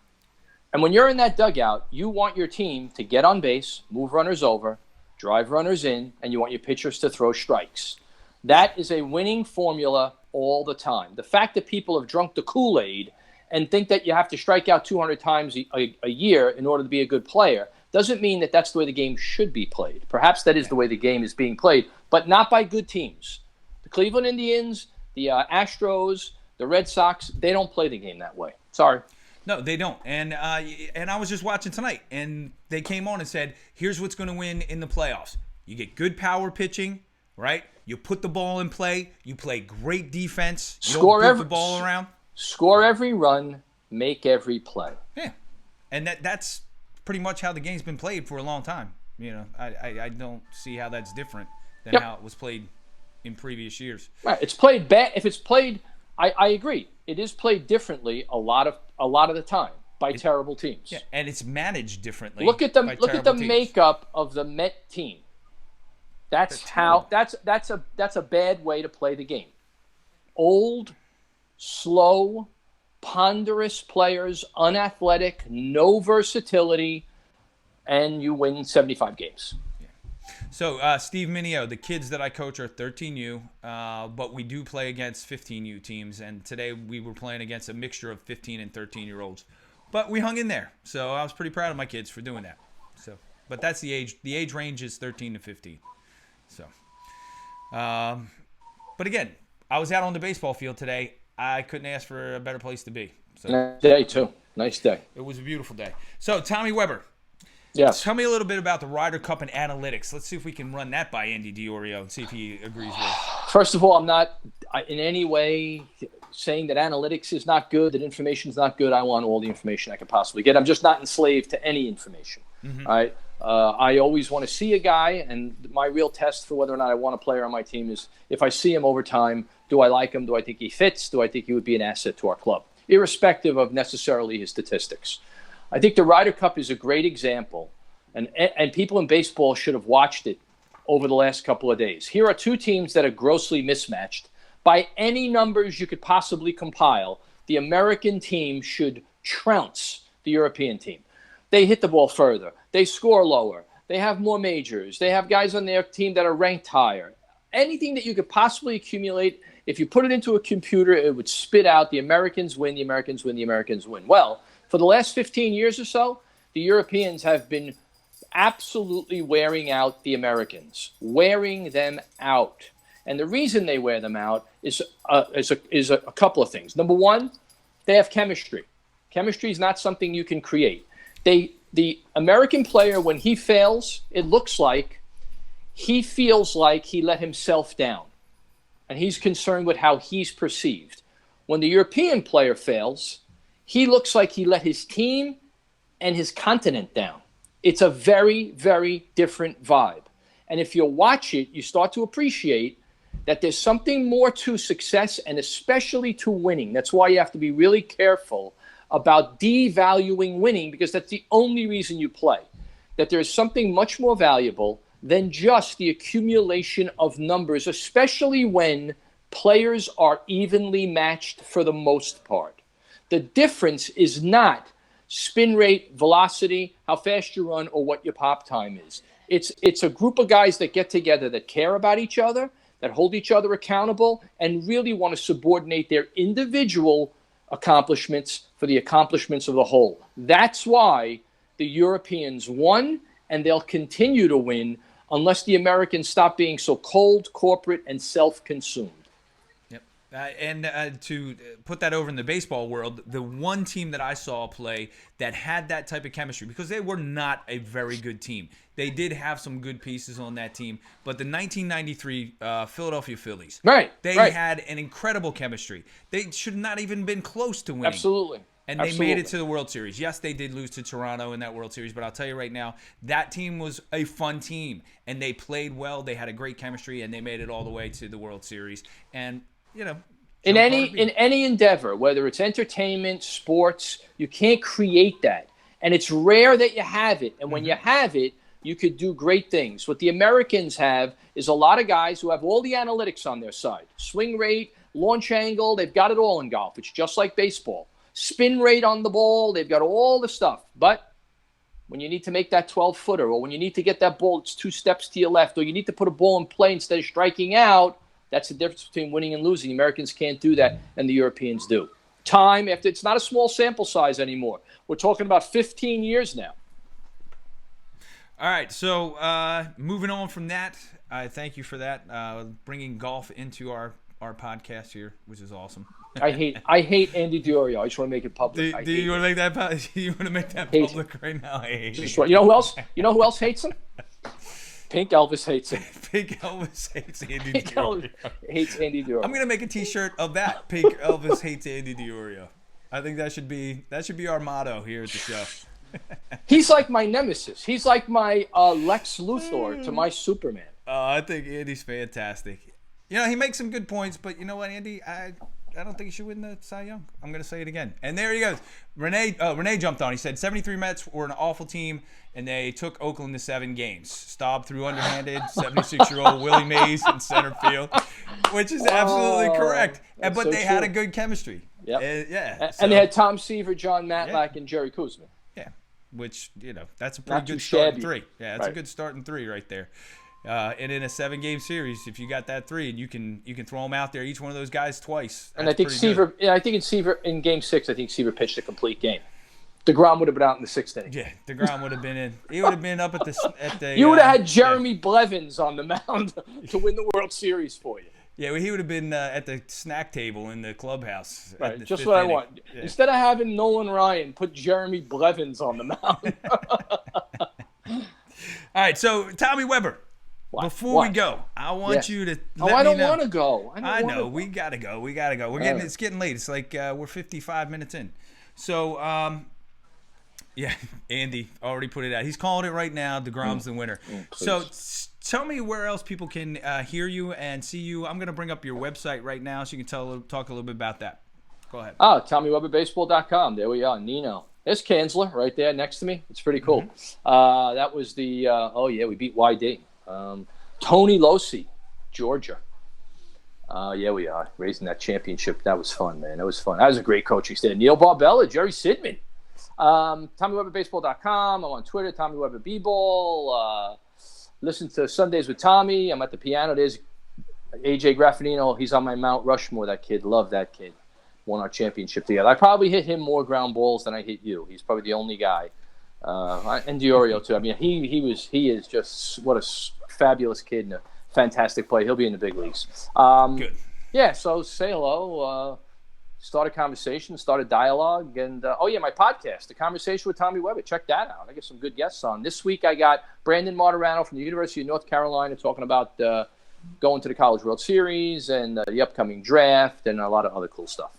And when you're in that dugout, you want your team to get on base, move runners over, drive runners in, and you want your pitchers to throw strikes. That is a winning formula all the time. The fact that people have drunk the Kool-Aid and think that you have to strike out 200 times a year in order to be a good player doesn't mean that that's the way the game should be played. Perhaps that is the way the game is being played, but not by good teams. The Cleveland Indians, the Astros, the Red Sox, they don't play the game that way. Sorry. No, they don't. And I was just watching tonight, and they came on and said, here's what's going to win in the playoffs. You get good power pitching, right? You put the ball in play. You play great defense. You don't move the ball around. Score every run. Make every play. Yeah. And that's pretty much how the game's been played for a long time. I don't see how that's different than how it was played in previous years. Right. It's played bad. If it's played, I agree. It is played differently a lot of the time by terrible teams. Yeah, and it's managed differently. Look at the makeup of the Met team. That's a bad way to play the game. Old, slow, ponderous players, unathletic, no versatility, and you win 75 games. So, Steve Minio, the kids that I coach are 13U, but we do play against 15U teams, and today we were playing against a mixture of 15 and 13-year-olds. But we hung in there, so I was pretty proud of my kids for doing that. So, but that's the age. The age range is 13 to 15. So, but again, I was out on the baseball field today. I couldn't ask for a better place to be. So, today too. Nice day. It was a beautiful day. So, Tommy Weber. Yes. Tell me a little bit about the Ryder Cup and analytics. Let's see if we can run that by Andy Diorio and see if he agrees with us. First of all, I'm not in any way saying that analytics is not good, that information is not good. I want all the information I can possibly get. I'm just not enslaved to any information. Mm-hmm. All right. I always want to see a guy, and my real test for whether or not I want a player on my team is if I see him over time, do I like him? Do I think he fits? Do I think he would be an asset to our club? Irrespective of necessarily his statistics. I think the Ryder Cup is a great example, and people in baseball should have watched it over the last couple of days. Here are two teams that are grossly mismatched. By any numbers you could possibly compile, the American team should trounce the European team. They hit the ball further. They score lower. They have more majors. They have guys on their team that are ranked higher. Anything that you could possibly accumulate, if you put it into a computer, it would spit out the Americans win, the Americans win, the Americans win. Well, for the last 15 years or so, the Europeans have been absolutely wearing out the Americans, wearing them out. And the reason they wear them out is a couple of things. Number one, they have chemistry. Chemistry is not something you can create. The American player, when he fails, it looks like he feels like he let himself down. And he's concerned with how he's perceived. When the European player fails, he looks like he let his team and his continent down. It's a very, very different vibe. And if you watch it, you start to appreciate that there's something more to success and especially to winning. That's why you have to be really careful about devaluing winning, because that's the only reason you play. That there's something much more valuable than just the accumulation of numbers, especially when players are evenly matched for the most part. The difference is not spin rate, velocity, how fast you run, or what your pop time is. It's a group of guys that get together that care about each other, that hold each other accountable, and really want to subordinate their individual accomplishments for the accomplishments of the whole. That's why the Europeans won, and they'll continue to win unless the Americans stop being so cold, corporate, and self-consumed. And to put that over in the baseball world, the one team that I saw play that had that type of chemistry, because they were not a very good team. They did have some good pieces on that team, but the 1993 Philadelphia Phillies, they had an incredible chemistry. They should not even been close to winning. Absolutely. And they made it to the World Series. Yes, they did lose to Toronto in that World Series, but I'll tell you right now, that team was a fun team, and they played well. They had a great chemistry, and they made it all the way to the World Series. And in any endeavor, whether it's entertainment, sports, you can't create that. And it's rare that you have it. And when you have it, you could do great things. What the Americans have is a lot of guys who have all the analytics on their side. Swing rate, launch angle, they've got it all in golf. It's just like baseball. Spin rate on the ball, they've got all the stuff. But when you need to make that 12-footer, or when you need to get that ball, it's 2 steps to your left, or you need to put a ball in play instead of striking out, that's the difference between winning and losing. The Americans can't do that, and the Europeans do. Time, after it's not a small sample size anymore. We're talking about 15 years now. All right, so moving on from that, I thank you for that, bringing golf into our podcast here, which is awesome. I hate Andy Diorio. I just want to make it public. Do you want to make that? You want to make that public right now? I hate it. You know who else? You know who else hates him? Pink Elvis hates him. Pink Elvis hates Andy Diorio. Hates Andy Diorio. I'm gonna make a T-shirt of that. Pink Elvis hates Andy Diorio. I think that should be our motto here at the show. He's like my nemesis. He's like my Lex Luthor to my Superman. I think Andy's fantastic. He makes some good points, but you know what, Andy? I don't think he should win the Cy Young. I'm going to say it again. And there he goes. Renee jumped on. He said 73 Mets were an awful team, and they took Oakland to 7 games. Staub threw underhanded, 76-year-old Willie Mays in center field, which is absolutely correct. But they had a good chemistry. Yep. And they had Tom Seaver, John Matlack, and Jerry Kuzma. Yeah, which, that's a pretty good start in 3. Yeah, that's a good start in 3 right there. And in a 7-game series, if you got that 3, and you can throw them out there, each one of those guys twice. And I think Seaver, in Game 6, I think Seaver pitched a complete game. DeGrom would have been out in the 6th inning. Yeah, DeGrom would have been in. He would have been up at the. You would have had Jeremy Blevins on the mound to win the World Series for you. Yeah, well, he would have been at the snack table in the clubhouse. Right, just what I want. Yeah. Instead of having Nolan Ryan, put Jeremy Blevins on the mound. All right, so Tommy Weber. Before we go, I want you to let me know. I don't want to go. I know. We got to go. It's getting late. It's like we're 55 minutes in. So, yeah, Andy already put it out. He's calling it right now. DeGrom's the winner. So tell me where else people can hear you and see you. I'm going to bring up your website right now so you can talk a little bit about that. Go ahead. TommyWeberBaseball.com. There we are. Nino. There's Kanzler right there next to me. It's pretty cool. Mm-hmm. That was the, we beat YD. Tony Losi, Georgia. Yeah, we are raising that championship. That was fun, man. That was fun. That was a great coaching staff. Neil Barbella, Jerry Sidman. TommyWeberBaseball.com. I'm on Twitter, Tommy Weber B-Ball. Listen to Sundays with Tommy. I'm at the piano. There's AJ Graffinino. He's on my Mount Rushmore. That kid, love that kid. Won our championship together. I probably hit him more ground balls than I hit you. He's probably the only guy. And Diorio too. I mean, he is just what a fabulous kid and a fantastic player. He'll be in the big leagues. Good. Yeah. So say hello. Start a conversation. Start a dialogue. And my podcast, The Conversation with Tommy Weber. Check that out. I get some good guests on. This week I got Brandon Martirano from the University of North Carolina talking about going to the College World Series and the upcoming draft and a lot of other cool stuff.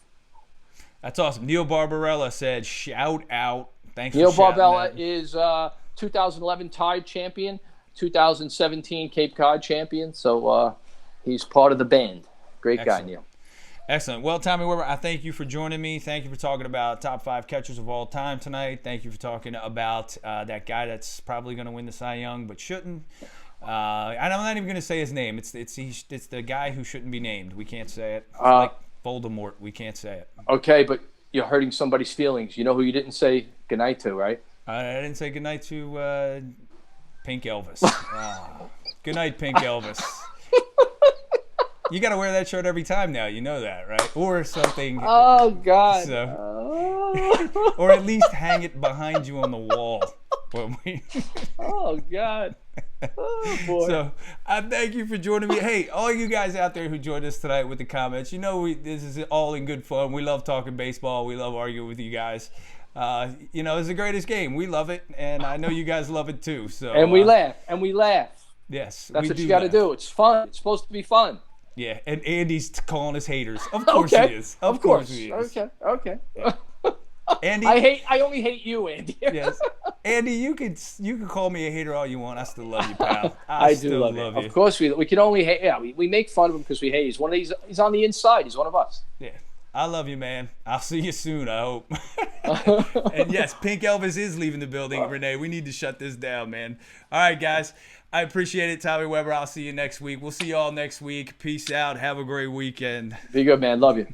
That's awesome. Neil Barbarella said, "Shout out." Thanks. Neil Barbella is 2011 Tide champion, 2017 Cape Cod champion. So he's part of the band. Great guy, Neil. Excellent. Well, Tommy Weber, I thank you for joining me. Thank you for talking about top 5 catchers of all time tonight. Thank you for talking about that guy that's probably going to win the Cy Young but shouldn't. And I'm not even going to say his name. It's the guy who shouldn't be named. We can't say it. It's like Voldemort. We can't say it. Okay, but you're hurting somebody's feelings. You know who you didn't say goodnight to, right? I didn't say goodnight to Pink Elvis. Good night, Pink Elvis. You got to wear that shirt every time now. You know that, right? Or something. Oh, God. So, or at least hang it behind you on the wall. Oh, God. Oh, boy. So, I thank you for joining me. Hey, all you guys out there who joined us tonight with the comments, this is all in good fun. We love talking baseball. We love arguing with you guys. It's the greatest game. We love it, and I know you guys love it too. So and we laugh. Yes, that's what you got to do. It's fun. It's supposed to be fun. Yeah, and Andy's calling us haters. Of course he is. Of course he is. Okay. Yeah. Andy, I only hate you, Andy. Yes, Andy, you can call me a hater all you want. I still love you, pal. I do love you. Of course we can only hate. Yeah, we make fun of him because we hate. He's on the inside. He's one of us. Yeah. I love you, man. I'll see you soon, I hope. And yes, Pink Elvis is leaving the building, Renee. We need to shut this down, man. All right, guys. I appreciate it, Tommy Weber. I'll see you next week. We'll see you all next week. Peace out. Have a great weekend. Be good, man. Love you.